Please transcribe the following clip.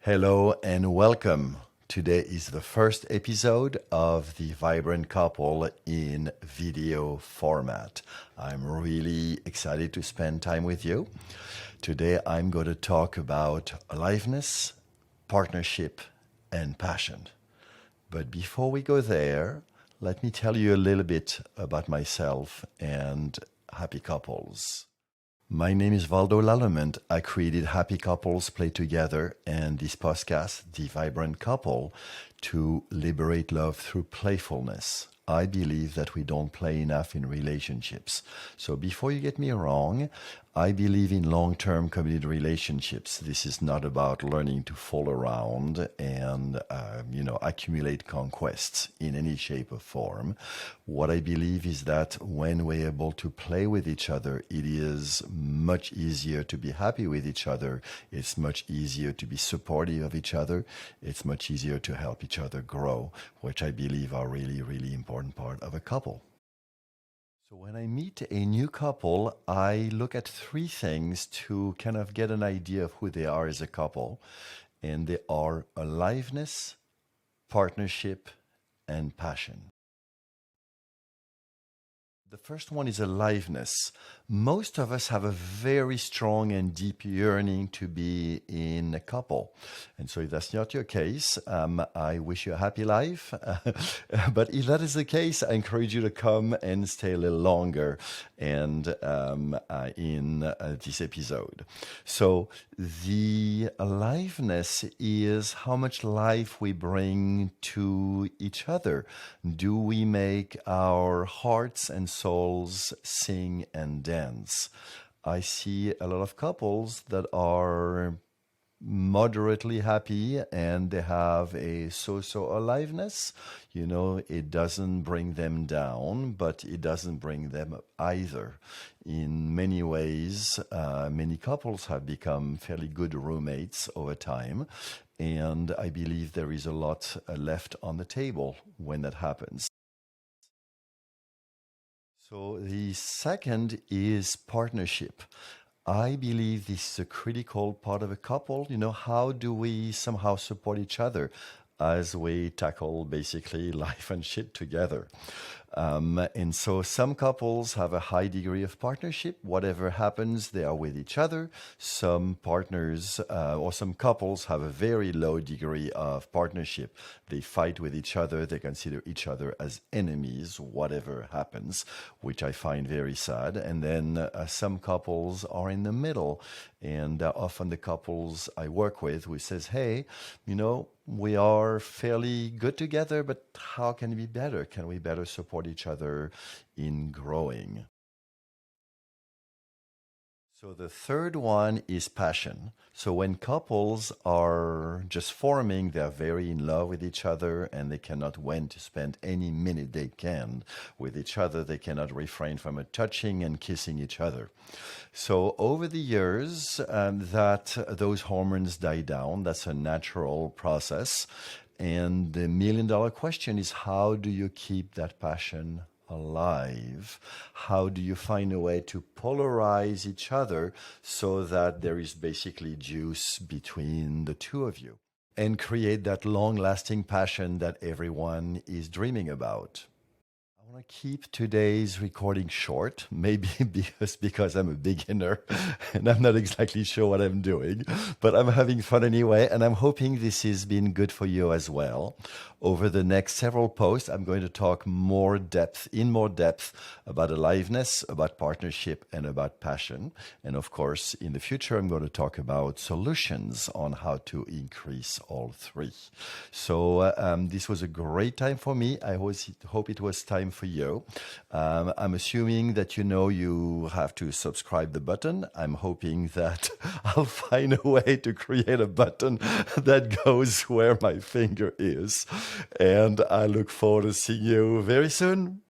Hello and welcome. Today is the first episode of the Vibrant Couple in video format. I'm really excited to spend time with you. Today I'm going to talk about aliveness, partnership, and passion. But before we go there, let me tell you a little bit about myself and happy couples. My name is Valdo Lallemand. I created Happy Couples Play Together and this podcast, The Vibrant Couple, to liberate love through playfulness. I believe that we don't play enough in relationships. So before you get me wrong, I believe in long-term committed relationships. This is not about learning to fool around and, accumulate conquests in any shape or form. What I believe is that when we're able to play with each other, it is much easier to be happy with each other. It's much easier to be supportive of each other. It's much easier to help each other grow, which I believe are really, really important part of a couple. So when I meet a new couple, I look at three things to kind of get an idea of who they are as a couple. And they are aliveness, partnership, and passion. The first one is aliveness. Most of us have a very strong and deep yearning to be in a couple. And so if that's not your case, I wish you a happy life. But if that is the case, I encourage you to come and stay a little longer and in this episode. So the aliveness is how much life we bring to each other. Do we make our hearts and souls sing and dance? I see a lot of couples that are moderately happy and they have a so-so aliveness. It doesn't bring them down, but it doesn't bring them up either. In many ways, many couples have become fairly good roommates over time. And I believe there is a lot left on the table when that happens. So the second is partnership. I believe this is a critical part of a couple. How do we somehow support each other as we tackle basically life and shit together? And so some couples have a high degree of partnership. Whatever happens, they are with each other. Some partners or some couples have a very low degree of partnership. They fight with each other. They consider each other as enemies, whatever happens, which I find very sad. And then some couples are in the middle. And often the couples I work with who says, hey, we are fairly good together, but how can we be better? Can we better support each other in growing? So the third one is passion. So when couples are just forming, they're very in love with each other and they cannot wait to spend any minute they can with each other. They cannot refrain from touching and kissing each other. So over the years, those hormones die down. That's a natural process. And the million-dollar question is, how do you keep that passion alive? How do you find a way to polarize each other so that there is basically juice between the two of you and create that long-lasting passion that everyone is dreaming about? I want to keep today's recording short, maybe because I'm a beginner and I'm not exactly sure what I'm doing, but I'm having fun anyway, and I'm hoping this has been good for you as well. Over the next several posts, I'm going to talk in more depth about aliveness, about partnership, and about passion. And of course, in the future, I'm going to talk about solutions on how to increase all three. So this was a great time for me. I hope it was time for you. I'm assuming that you have to subscribe the button. I'm hoping that I'll find a way to create a button that goes where my finger is. And I look forward to seeing you very soon.